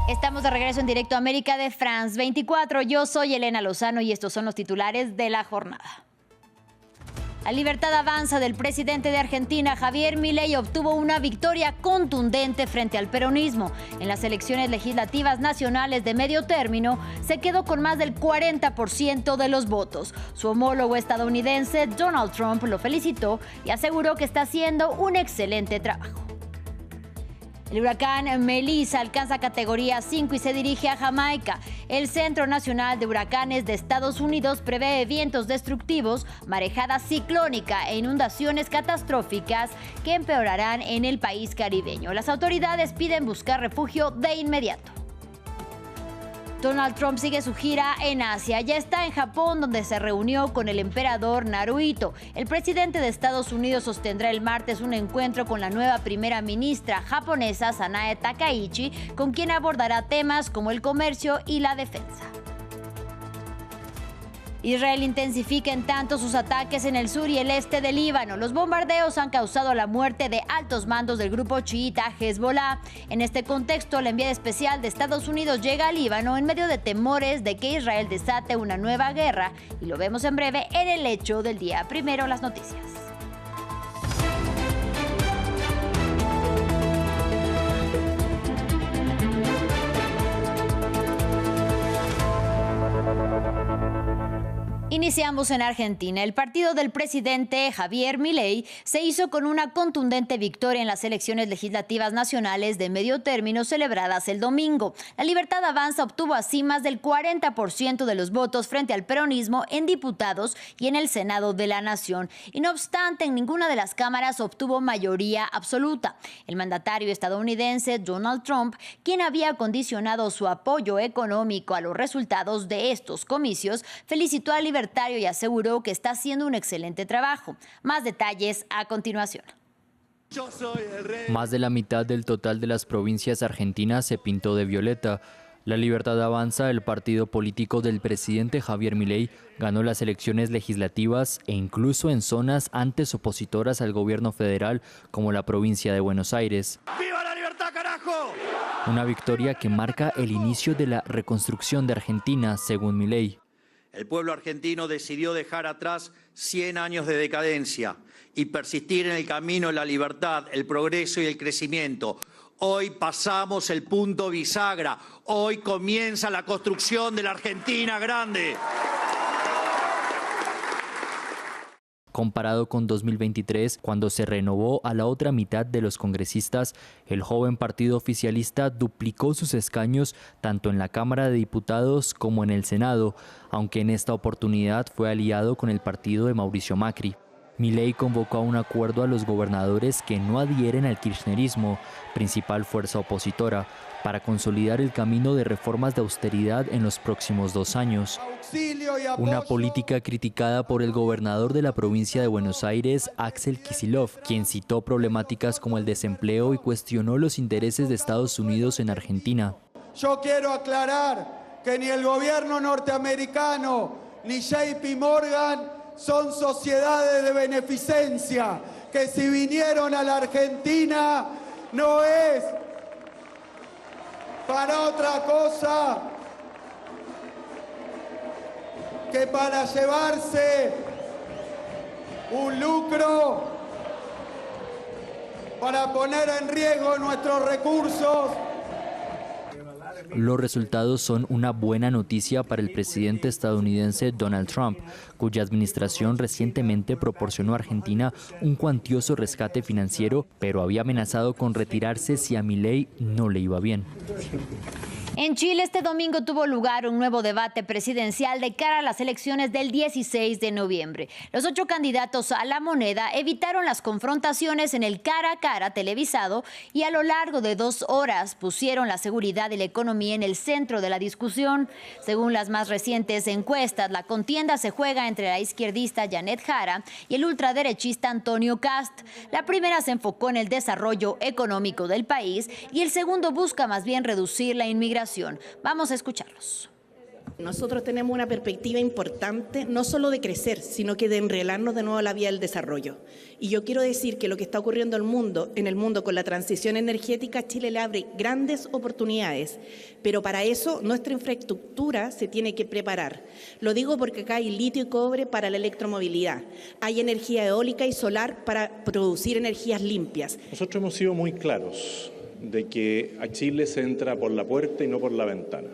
Estamos de regreso en directo a América de France 24. Yo soy Elena Lozano y estos son los titulares de la jornada. La libertad avanza del presidente de Argentina, Javier Milei, obtuvo una victoria contundente frente al peronismo. En las elecciones legislativas nacionales de medio término, se quedó con más del 40% de los votos. Su homólogo estadounidense, Donald Trump, lo felicitó y aseguró que está haciendo un excelente trabajo. El huracán Melissa alcanza categoría 5 y se dirige a Jamaica. El Centro Nacional de Huracanes de Estados Unidos prevé vientos destructivos, marejada ciclónica e inundaciones catastróficas que empeorarán en el país caribeño. Las autoridades piden buscar refugio de inmediato. Donald Trump sigue su gira en Asia. Ya está en Japón, donde se reunió con el emperador Naruhito. El presidente de Estados Unidos sostendrá el martes un encuentro con la nueva primera ministra japonesa, Sanae Takaichi, con quien abordará temas como el comercio y la defensa. Israel intensifica en tanto sus ataques en el sur y el este del Líbano. Los bombardeos han causado la muerte de altos mandos del grupo chiita Hezbollah. En este contexto, la enviada especial de Estados Unidos llega al Líbano en medio de temores de que Israel desate una nueva guerra. Y lo vemos en breve en el hecho del día. Primero, las noticias. Iniciamos en Argentina. El partido del presidente Javier Milei se hizo con una contundente victoria en las elecciones legislativas nacionales de medio término celebradas el domingo. La Libertad Avanza obtuvo así más del 40% de los votos frente al peronismo en diputados y en el Senado de la Nación. Y no obstante, en ninguna de las cámaras obtuvo mayoría absoluta. El mandatario estadounidense Donald Trump, quien había condicionado su apoyo económico a los resultados de estos comicios, felicitó a Libertario y aseguró que está haciendo un excelente trabajo. Más detalles a continuación. Más de la mitad del total de las provincias argentinas se pintó de violeta. La Libertad Avanza, el partido político del presidente Javier Milei, ganó las elecciones legislativas e incluso en zonas antes opositoras al gobierno federal, como la provincia de Buenos Aires. ¡Viva la libertad, carajo! Una victoria que marca el inicio de la reconstrucción de Argentina, según Milei. El pueblo argentino decidió dejar atrás 100 años de decadencia y persistir en el camino de la libertad, el progreso y el crecimiento. Hoy pasamos el punto bisagra. Hoy comienza la construcción de la Argentina grande. Comparado con 2023, cuando se renovó a la otra mitad de los congresistas, el joven partido oficialista duplicó sus escaños tanto en la Cámara de Diputados como en el Senado, aunque en esta oportunidad fue aliado con el partido de Mauricio Macri. Milei convocó a un acuerdo a los gobernadores que no adhieren al kirchnerismo, principal fuerza opositora, para consolidar el camino de reformas de austeridad en los próximos 2 años. Una política criticada por el gobernador de la provincia de Buenos Aires, Axel Kicillof, quien citó problemáticas como el desempleo y cuestionó los intereses de Estados Unidos en Argentina. Yo quiero aclarar que ni el gobierno norteamericano ni JP Morgan son sociedades de beneficencia, que si vinieron a la Argentina no es para otra cosa que para llevarse un lucro, para poner en riesgo nuestros recursos. Los resultados son una buena noticia para el presidente estadounidense Donald Trump, cuya administración recientemente proporcionó a Argentina un cuantioso rescate financiero, pero había amenazado con retirarse si a Milei no le iba bien. En Chile este domingo tuvo lugar un nuevo debate presidencial de cara a las elecciones del 16 de noviembre. Los 8 candidatos a la moneda evitaron las confrontaciones en el cara a cara televisado y a lo largo de 2 horas pusieron la seguridad y la economía en el centro de la discusión. Según las más recientes encuestas, la contienda se juega entre la izquierdista Janet Jara y el ultraderechista Antonio Kast. La primera se enfocó en el desarrollo económico del país y el segundo busca más bien reducir la inmigración. Vamos a escucharlos. Nosotros tenemos una perspectiva importante, no solo de crecer, sino que de enrelarnos de nuevo a la vía del desarrollo. Y yo quiero decir que lo que está ocurriendo en el mundo con la transición energética, Chile le abre grandes oportunidades, pero para eso nuestra infraestructura se tiene que preparar. Lo digo porque acá hay litio y cobre para la electromovilidad, hay energía eólica y solar para producir energías limpias. Nosotros hemos sido muy claros de que a Chile se entra por la puerta y no por la ventana.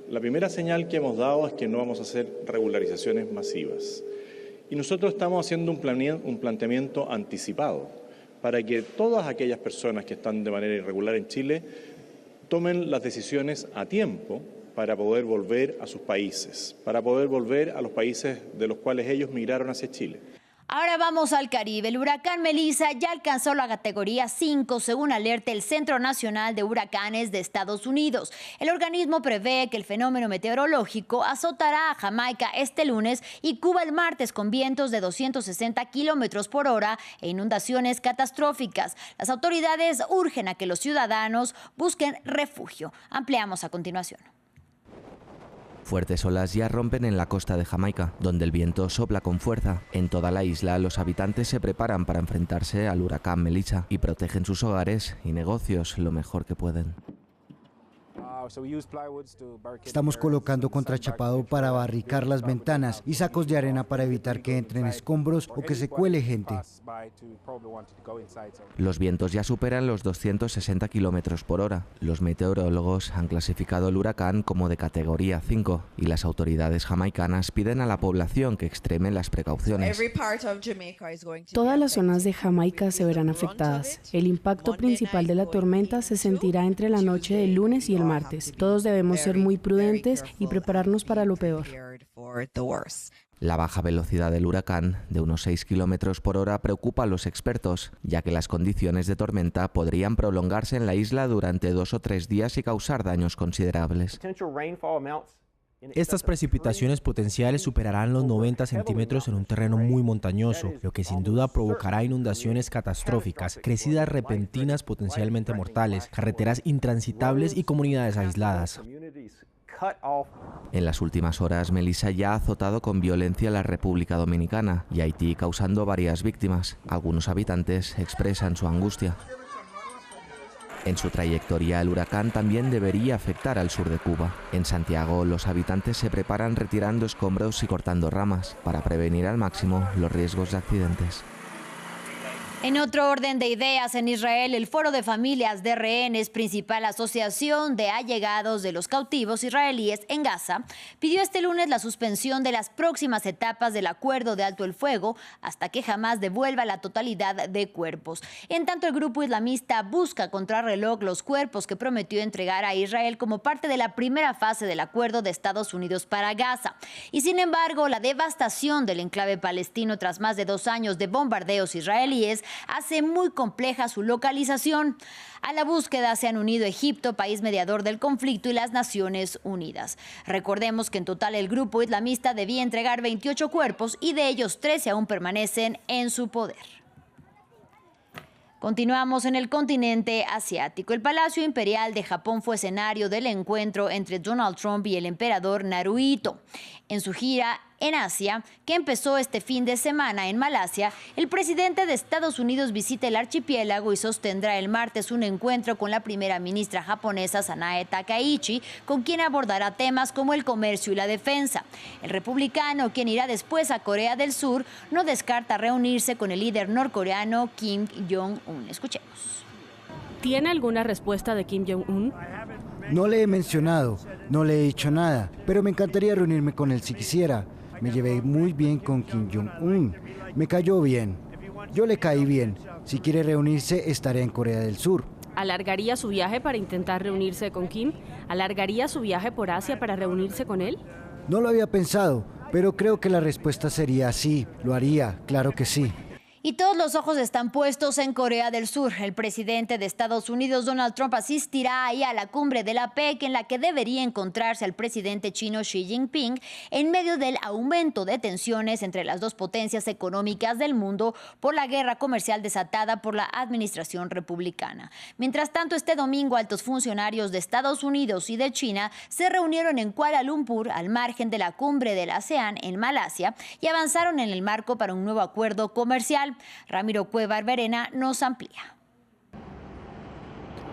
La primera señal que hemos dado es que no vamos a hacer regularizaciones masivas. Y nosotros estamos haciendo un planteamiento anticipado para que todas aquellas personas que están de manera irregular en Chile tomen las decisiones a tiempo para poder volver a sus países, para poder volver a los países de los cuales ellos migraron hacia Chile. Ahora vamos al Caribe. El huracán Melissa ya alcanzó la categoría 5, según alerta el Centro Nacional de Huracanes de Estados Unidos. El organismo prevé que el fenómeno meteorológico azotará a Jamaica este lunes y Cuba el martes con vientos de 260 kilómetros por hora e inundaciones catastróficas. Las autoridades urgen a que los ciudadanos busquen refugio. Ampliamos a continuación. Fuertes olas ya rompen en la costa de Jamaica, donde el viento sopla con fuerza. En toda la isla, los habitantes se preparan para enfrentarse al huracán Melissa y protegen sus hogares y negocios lo mejor que pueden. Estamos colocando contrachapado para barricar las ventanas y sacos de arena para evitar que entren escombros o que se cuele gente. Los vientos ya superan los 260 kilómetros por hora. Los meteorólogos han clasificado el huracán como de categoría 5 y las autoridades jamaicanas piden a la población que extreme las precauciones. Todas las zonas de Jamaica se verán afectadas. El impacto principal de la tormenta se sentirá entre la noche del lunes y el martes. Todos debemos ser muy prudentes y prepararnos para lo peor. La baja velocidad del huracán, de unos 6 kilómetros por hora, preocupa a los expertos, ya que las condiciones de tormenta podrían prolongarse en la isla durante 2 o 3 días y causar daños considerables. Estas precipitaciones potenciales superarán los 90 centímetros en un terreno muy montañoso, lo que sin duda provocará inundaciones catastróficas, crecidas repentinas potencialmente mortales, carreteras intransitables y comunidades aisladas. En las últimas horas, Melissa ya ha azotado con violencia la República Dominicana y Haití, causando varias víctimas. Algunos habitantes expresan su angustia. En su trayectoria, el huracán también debería afectar al sur de Cuba. En Santiago, los habitantes se preparan retirando escombros y cortando ramas para prevenir al máximo los riesgos de accidentes. En otro orden de ideas, en Israel, el Foro de Familias de Rehenes, principal asociación de allegados de los cautivos israelíes en Gaza, pidió este lunes la suspensión de las próximas etapas del acuerdo de alto el fuego hasta que Hamás devuelva la totalidad de cuerpos. En tanto, el grupo islamista busca contrarreloj los cuerpos que prometió entregar a Israel como parte de la primera fase del acuerdo de Estados Unidos para Gaza. Y sin embargo, la devastación del enclave palestino tras más de 2 años de bombardeos israelíes hace muy compleja su localización. A la búsqueda se han unido Egipto, país mediador del conflicto, y las Naciones Unidas. Recordemos que en total el grupo islamista debía entregar 28 cuerpos y de ellos 13 aún permanecen en su poder. Continuamos en el continente asiático. El Palacio Imperial de Japón fue escenario del encuentro entre Donald Trump y el emperador Naruhito. En su gira en Asia, que empezó este fin de semana en Malasia, el presidente de Estados Unidos visita el archipiélago y sostendrá el martes un encuentro con la primera ministra japonesa Sanae Takaichi, con quien abordará temas como el comercio y la defensa. El republicano, quien irá después a Corea del Sur, no descarta reunirse con el líder norcoreano Kim Jong-un. Escuchemos. ¿Tiene alguna respuesta de Kim Jong-un? No le he mencionado, no le he dicho nada, pero me encantaría reunirme con él si quisiera. Me llevé muy bien con Kim Jong-un. Me cayó bien. Yo le caí bien. Si quiere reunirse, estaré en Corea del Sur. ¿Alargaría su viaje para intentar reunirse con Kim? ¿Alargaría su viaje por Asia para reunirse con él? No lo había pensado, pero creo que la respuesta sería sí, lo haría, claro que sí. Y todos los ojos están puestos en Corea del Sur. El presidente de Estados Unidos, Donald Trump, asistirá ahí a la cumbre de la PEC, en la que debería encontrarse el presidente chino Xi Jinping, en medio del aumento de tensiones entre las dos potencias económicas del mundo por la guerra comercial desatada por la administración republicana. Mientras tanto, este domingo, altos funcionarios de Estados Unidos y de China se reunieron en Kuala Lumpur, al margen de la cumbre del ASEAN en Malasia, y avanzaron en el marco para un nuevo acuerdo comercial. Ramiro Cueva Verena nos amplía.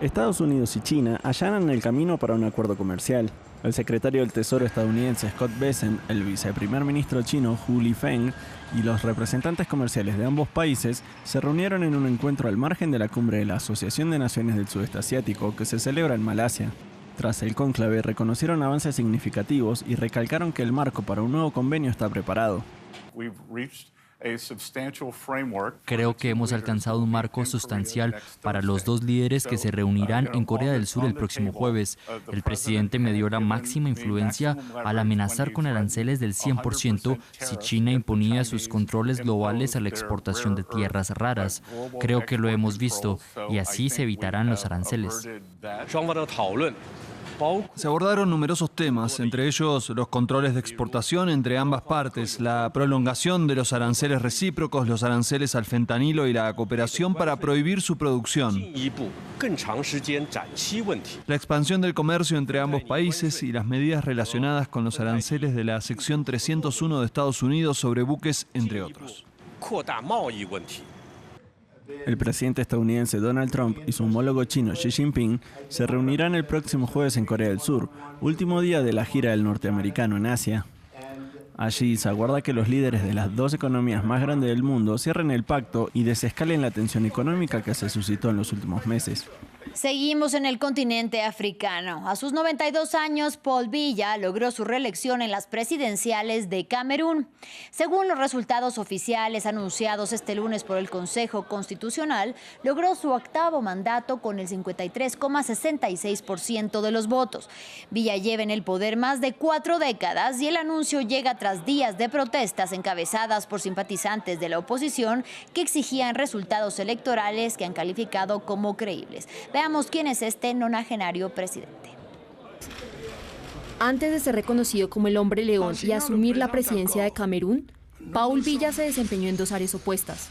Estados Unidos y China allanan el camino para un acuerdo comercial. El secretario del Tesoro estadounidense Scott Bessent, el viceprimer ministro chino Hu Lifeng y los representantes comerciales de ambos países se reunieron en un encuentro al margen de la cumbre de la Asociación de Naciones del Sudeste Asiático que se celebra en Malasia. Tras el cónclave, reconocieron avances significativos y recalcaron que el marco para un nuevo convenio está preparado. Creo que hemos alcanzado un marco sustancial para los dos líderes que se reunirán en Corea del Sur el próximo jueves. El presidente me dio la máxima influencia al amenazar con aranceles del 100% si China imponía sus controles globales a la exportación de tierras raras. Creo que lo hemos visto y así se evitarán los aranceles. Se abordaron numerosos temas, entre ellos los controles de exportación entre ambas partes, la prolongación de los aranceles recíprocos, los aranceles al fentanilo y la cooperación para prohibir su producción. La expansión del comercio entre ambos países y las medidas relacionadas con los aranceles de la sección 301 de Estados Unidos sobre buques, entre otros. El presidente estadounidense Donald Trump y su homólogo chino Xi Jinping se reunirán el próximo jueves en Corea del Sur, último día de la gira del norteamericano en Asia. Allí se aguarda que los líderes de las dos economías más grandes del mundo cierren el pacto y desescalen la tensión económica que se suscitó en los últimos meses. Seguimos en el continente africano. A sus 92 años, Paul Biya logró su reelección en las presidenciales de Camerún. Según los resultados oficiales anunciados este lunes por el Consejo Constitucional, logró su octavo mandato con el 53,66% de los votos. Biya lleva en el poder más de 4 décadas y el anuncio llega tras días de protestas encabezadas por simpatizantes de la oposición que exigían resultados electorales que han calificado como creíbles. Veamos quién es este nonagenario presidente. Antes de ser reconocido como el hombre león y asumir la presidencia de Camerún, Paul Biya se desempeñó en dos áreas opuestas: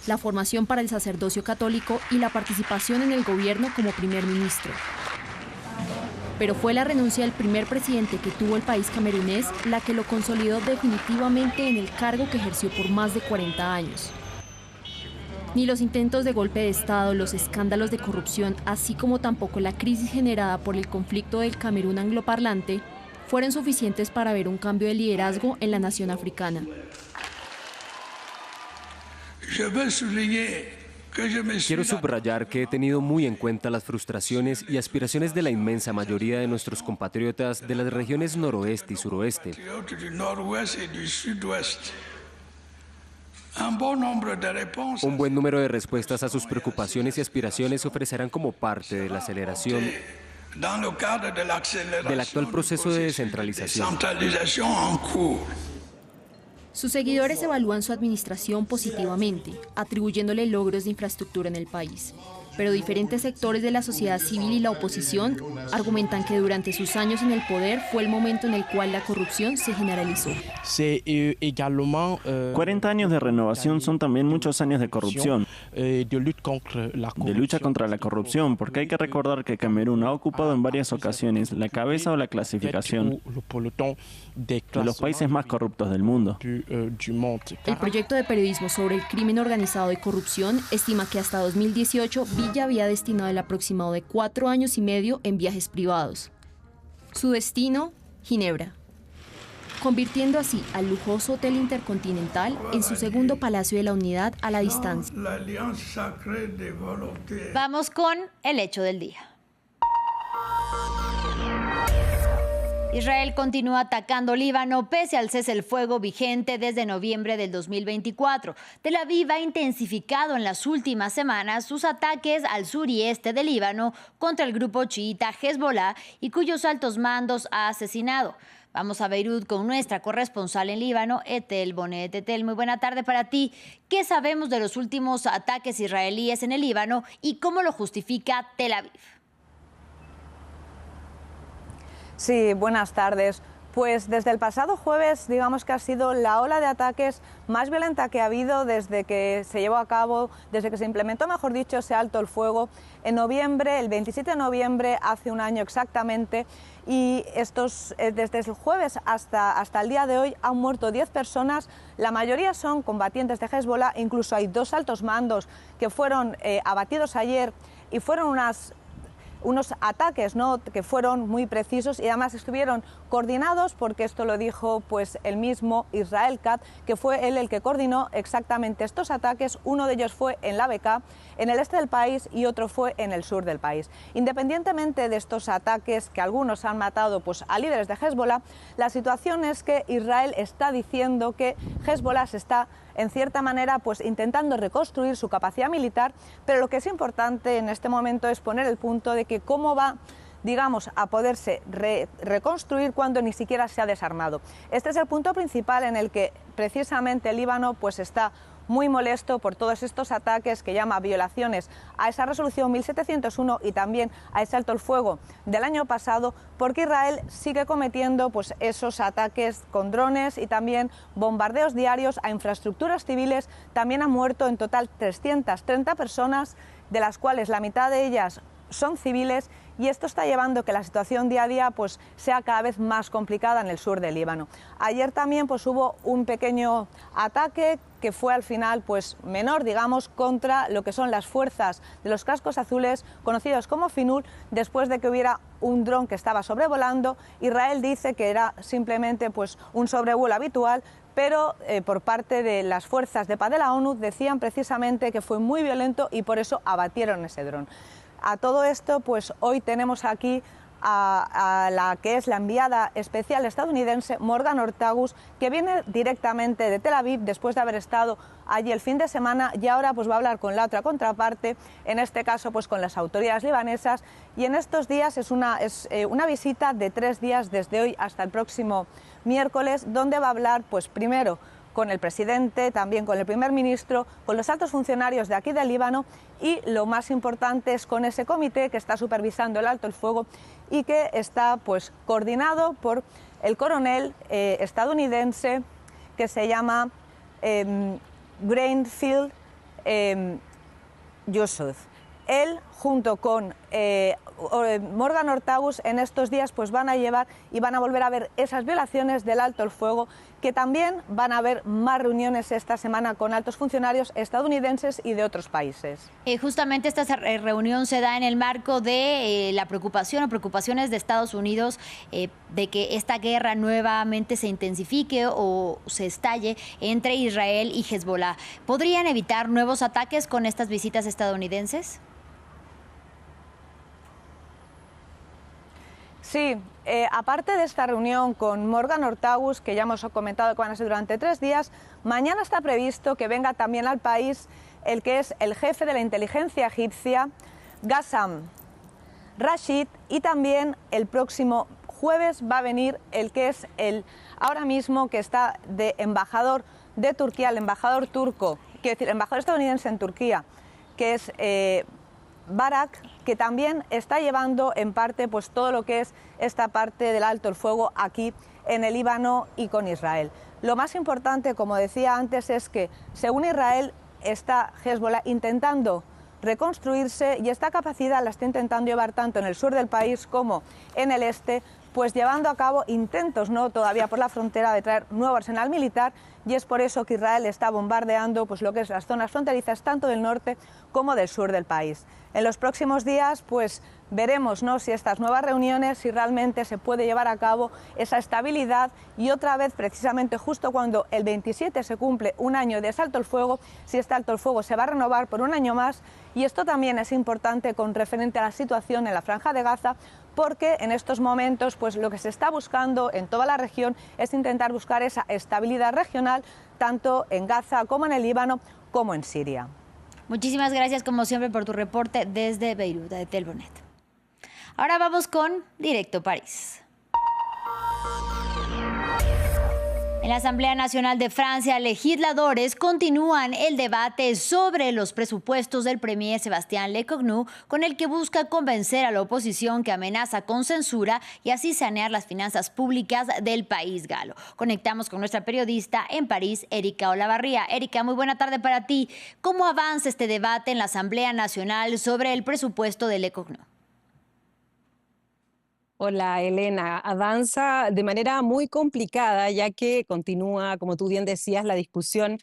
la formación para el sacerdocio católico y la participación en el gobierno como primer ministro. Pero fue la renuncia del primer presidente que tuvo el país camerunés la que lo consolidó definitivamente en el cargo que ejerció por más de 40 años. Ni los intentos de golpe de Estado, los escándalos de corrupción, así como tampoco la crisis generada por el conflicto del Camerún angloparlante, fueron suficientes para ver un cambio de liderazgo en la nación africana. Quiero subrayar que he tenido muy en cuenta las frustraciones y aspiraciones de la inmensa mayoría de nuestros compatriotas de las regiones noroeste y suroeste. Un buen número de respuestas a sus preocupaciones y aspiraciones se ofrecerán como parte de la aceleración del actual proceso de descentralización. Sus seguidores evalúan su administración positivamente, atribuyéndole logros de infraestructura en el país. Pero diferentes sectores de la sociedad civil y la oposición argumentan que durante sus años en el poder fue el momento en el cual la corrupción se generalizó. 40 años de renovación son también muchos años de corrupción, de lucha contra la corrupción, porque hay que recordar que Camerún ha ocupado en varias ocasiones la cabeza o la clasificación de los países más corruptos del mundo. El proyecto de periodismo sobre el crimen organizado y corrupción estima que hasta 2018 Biya había destinado el aproximado de 4 años y medio en viajes privados. Su destino, Ginebra, convirtiendo así al lujoso Hotel Intercontinental en su segundo Palacio de la Unidad a la distancia. Vamos con el hecho del día. Israel continúa atacando Líbano pese al cese el fuego vigente desde noviembre del 2024. Tel Aviv ha intensificado en las últimas semanas sus ataques al sur y este de Líbano contra el grupo chiita Hezbollah y cuyos altos mandos ha asesinado. Vamos a Beirut con nuestra corresponsal en Líbano, Etel Bonet. Etel, muy buena tarde para ti. ¿Qué sabemos de los últimos ataques israelíes en el Líbano y cómo lo justifica Tel Aviv? Sí, buenas tardes. Pues desde el pasado jueves, digamos que ha sido la ola de ataques más violenta que ha habido desde que se llevó a cabo, desde que se implementó, mejor dicho, ese alto el fuego en noviembre, el 27 de noviembre, hace un año exactamente. Y desde el jueves hasta el día de hoy han muerto 10 personas, la mayoría son combatientes de Hezbollah, incluso hay 2 altos mandos que fueron abatidos ayer y fueron unos ataques, ¿no?, que fueron muy precisos y además estuvieron coordinados, porque esto lo dijo pues el mismo Israel Katz, que fue él el que coordinó exactamente estos ataques. Uno de ellos fue en la Bekaa, en el este del país, y otro fue en el sur del país. Independientemente de estos ataques, que algunos han matado pues a líderes de Hezbollah, la situación es que Israel está diciendo que Hezbollah se está en cierta manera pues intentando reconstruir su capacidad militar, pero lo que es importante en este momento es poner el punto de que cómo va, digamos, a poderse reconstruir cuando ni siquiera se ha desarmado. Este es el punto principal en el que precisamente el Líbano pues está muy molesto por todos estos ataques que llama violaciones a esa resolución 1701 y también a ese alto el fuego del año pasado, porque Israel sigue cometiendo pues esos ataques con drones y también bombardeos diarios a infraestructuras civiles. También han muerto en total 330 personas, de las cuales la mitad de ellas son civiles, y esto está llevando que la situación día a día pues sea cada vez más complicada en el sur del Líbano. Ayer también pues hubo un pequeño ataque que fue al final pues menor, digamos, contra lo que son las fuerzas de los cascos azules, conocidos como FINUL, después de que hubiera un dron que estaba sobrevolando. Israel dice que era simplemente pues un sobrevuelo habitual, pero por parte de las fuerzas de paz de la ONU decían precisamente que fue muy violento y por eso abatieron ese dron. A todo esto, pues hoy tenemos aquí a la que es la enviada especial estadounidense, Morgan Ortagus, que viene directamente de Tel Aviv después de haber estado allí el fin de semana, y ahora pues va a hablar con la otra contraparte, en este caso pues con las autoridades libanesas, y en estos días es una visita de 3 días desde hoy hasta el próximo miércoles, donde va a hablar pues primero con el presidente, también con el primer ministro, con los altos funcionarios de aquí del Líbano, y lo más importante es con ese comité que está supervisando el alto el fuego y que está pues coordinado por el coronel estadounidense que se llama Greenfield Yusuf. Él, junto con Morgan Ortagus, en estos días pues van a llevar y van a volver a ver esas violaciones del alto el fuego, que también van a haber más reuniones esta semana con altos funcionarios estadounidenses y de otros países. Justamente esta reunión se da en el marco de la preocupación o preocupaciones de Estados Unidos de que esta guerra nuevamente se intensifique o se estalle entre Israel y Hezbollah. ¿Podrían evitar nuevos ataques con estas visitas estadounidenses? Sí, aparte de esta reunión con Morgan Ortagus, que ya hemos comentado que van a ser durante 3 días, mañana está previsto que venga también al país el que es el jefe de la inteligencia egipcia, Qassam Rashid, y también el próximo jueves va a venir el que es ahora mismo que está de embajador de Turquía, el embajador turco, quiero decir, el embajador estadounidense en Turquía, que es Barak, que también está llevando en parte pues todo lo que es esta parte del alto el fuego aquí en el Líbano y con Israel. Lo más importante, como decía antes, es que según Israel está Hezbollah intentando reconstruirse, y esta capacidad la está intentando llevar tanto en el sur del país como en el este, pues llevando a cabo intentos, no todavía por la frontera, de traer nuevo arsenal militar, y es por eso que Israel está bombardeando pues lo que es las zonas fronterizas tanto del norte como del sur del país. En los próximos días pues veremos, ¿no?, si estas nuevas reuniones, si realmente se puede llevar a cabo esa estabilidad, y otra vez precisamente justo cuando el 27 se cumple un año de ese alto el fuego, si este alto el fuego se va a renovar por un año más. Y esto también es importante con referente a la situación en la Franja de Gaza, porque en estos momentos pues lo que se está buscando en toda la región es intentar buscar esa estabilidad regional, tanto en Gaza como en el Líbano como en Siria. Muchísimas gracias como siempre por tu reporte desde Beirut, de Telbonet. Ahora vamos con Directo París. En la Asamblea Nacional de Francia, legisladores continúan el debate sobre los presupuestos del premier Sébastien Lecornu, con el que busca convencer a la oposición que amenaza con censura y así sanear las finanzas públicas del país galo. Conectamos con nuestra periodista en París, Erika Olavarría. Erika, muy buena tarde para ti. ¿Cómo avanza este debate en la Asamblea Nacional sobre el presupuesto de Lecornu? Hola Elena, avanza de manera muy complicada ya que continúa, como tú bien decías, la discusión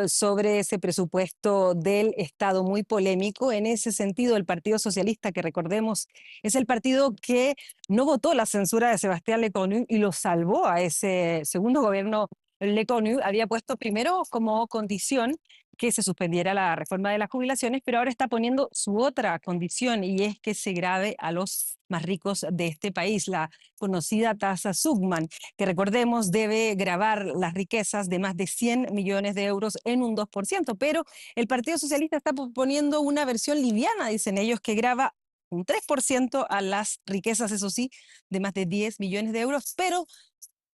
sobre ese presupuesto del Estado, muy polémico. En ese sentido, el Partido Socialista, que recordemos es el partido que no votó la censura de Sébastien Lecornu y lo salvó a ese segundo gobierno Lecornu, había puesto primero como condición que se suspendiera la reforma de las jubilaciones, pero ahora está poniendo su otra condición y es que se grave a los más ricos de este país, la conocida tasa Zuckman, que recordemos debe gravar las riquezas de más de 100 millones de euros en un 2%, pero el Partido Socialista está proponiendo una versión liviana, dicen ellos, que grava un 3% a las riquezas, eso sí, de más de 10 millones de euros, pero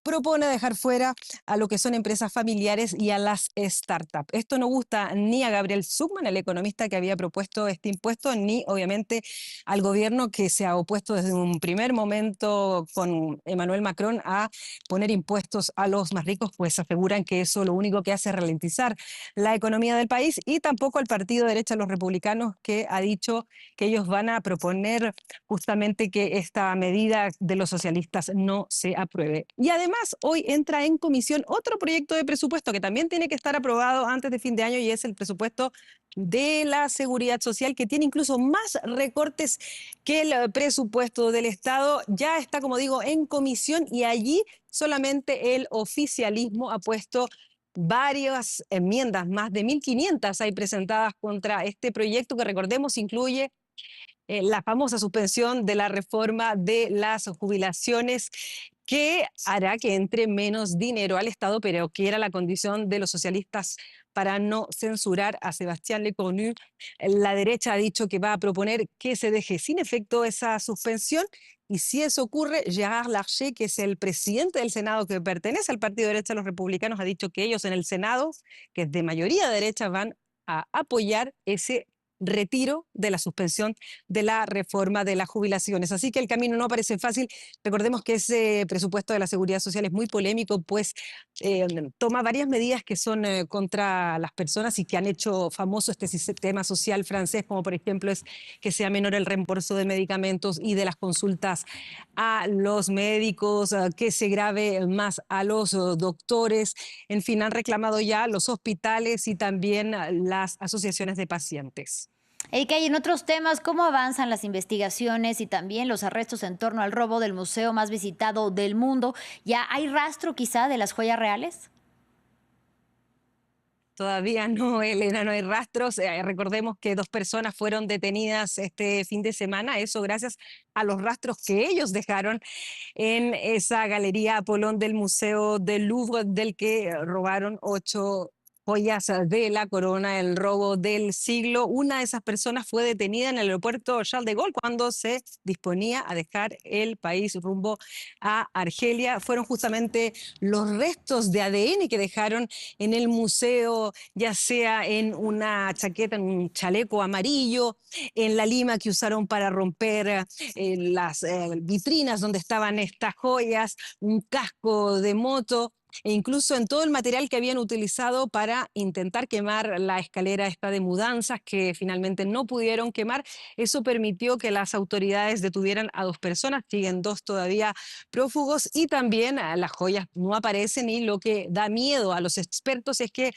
propone dejar fuera a lo que son empresas familiares y a las startups. Esto no gusta ni a Gabriel Zuckman, el economista que había propuesto este impuesto, ni obviamente al gobierno que se ha opuesto desde un primer momento con Emmanuel Macron a poner impuestos a los más ricos, pues aseguran que eso lo único que hace es ralentizar la economía del país, y tampoco al partido de derecha, los republicanos, que ha dicho que ellos van a proponer justamente que esta medida de los socialistas no se apruebe. Y además, hoy entra en comisión otro proyecto de presupuesto que también tiene que estar aprobado antes de fin de año, y es el presupuesto de la Seguridad Social, que tiene incluso más recortes que el presupuesto del Estado. Ya está, como digo, en comisión, y allí solamente el oficialismo ha puesto varias enmiendas, más de 1.500 hay presentadas contra este proyecto, que recordemos incluye la famosa suspensión de la reforma de las jubilaciones, que hará que entre menos dinero al Estado, pero que era la condición de los socialistas para no censurar a Sébastien Lecornu. La derecha ha dicho que va a proponer que se deje sin efecto esa suspensión, y si eso ocurre, Gérard Larcher, que es el presidente del Senado que pertenece al partido de derecha, los republicanos, ha dicho que ellos en el Senado, que es de mayoría derecha, van a apoyar ese retiro de la suspensión de la reforma de las jubilaciones. Así que el camino no parece fácil. Recordemos que ese presupuesto de la Seguridad Social es muy polémico, pues toma varias medidas que son contra las personas y que han hecho famoso este sistema social francés, como por ejemplo es que sea menor el reembolso de medicamentos y de las consultas a los médicos, que se grave más a los doctores. En fin, han reclamado ya los hospitales y también las asociaciones de pacientes. Erika, y en otros temas, ¿cómo avanzan las investigaciones y también los arrestos en torno al robo del museo más visitado del mundo? ¿Ya hay rastro quizá de las joyas reales? Todavía no, Elena, no hay rastros. Recordemos que 2 personas fueron detenidas este fin de semana, eso gracias a los rastros que ellos dejaron en esa galería Apolón del Museo del Louvre, del que robaron 8 joyas de la corona, el robo del siglo. Una de esas personas fue detenida en el aeropuerto Charles de Gaulle cuando se disponía a dejar el país rumbo a Argelia. Fueron justamente los restos de ADN que dejaron en el museo, ya sea en una chaqueta, en un chaleco amarillo, en la lima que usaron para romper las vitrinas donde estaban estas joyas, un casco de moto, e incluso en todo el material que habían utilizado para intentar quemar la escalera esta de mudanzas, que finalmente no pudieron quemar. Eso permitió que las autoridades detuvieran a 2 personas, siguen 2 todavía prófugos, y también las joyas no aparecen, y lo que da miedo a los expertos es que,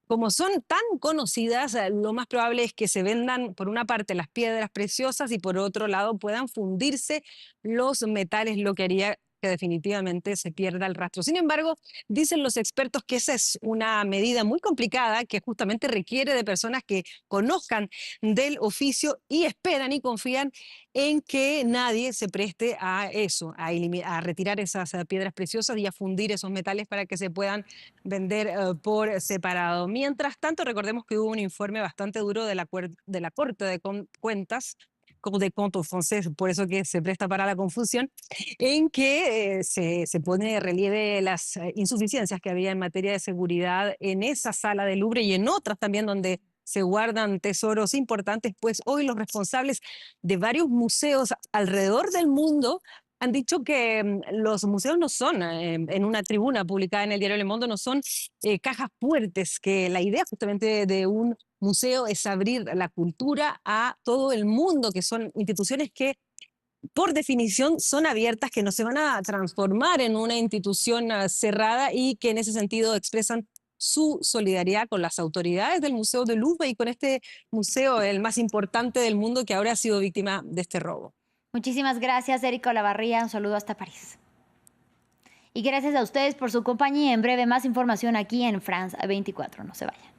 como son tan conocidas, lo más probable es que se vendan, por una parte, las piedras preciosas y por otro lado puedan fundirse los metales, lo que haría que definitivamente se pierda el rastro. Sin embargo, dicen los expertos que esa es una medida muy complicada que justamente requiere de personas que conozcan del oficio y esperan y confían en que nadie se preste a eso, a retirar esas piedras preciosas y a fundir esos metales para que se puedan vender por separado. Mientras tanto, recordemos que hubo un informe bastante duro de la Corte de Cuentas, Cour des Comptes francés, por eso que se presta para la confusión, en que se pone de relieve las insuficiencias que había en materia de seguridad en esa sala del Louvre y en otras también donde se guardan tesoros importantes, pues hoy los responsables de varios museos alrededor del mundo han dicho que los museos no son, en una tribuna publicada en el diario Le Monde, no son cajas fuertes, que la idea justamente de un museo es abrir la cultura a todo el mundo, que son instituciones que por definición son abiertas, que no se van a transformar en una institución cerrada y que en ese sentido expresan su solidaridad con las autoridades del Museo del Louvre y con este museo, el más importante del mundo, que ahora ha sido víctima de este robo. Muchísimas gracias, Erika Olavarría. Un saludo hasta París. Y gracias a ustedes por su compañía. En breve, más información aquí en France 24. No se vayan.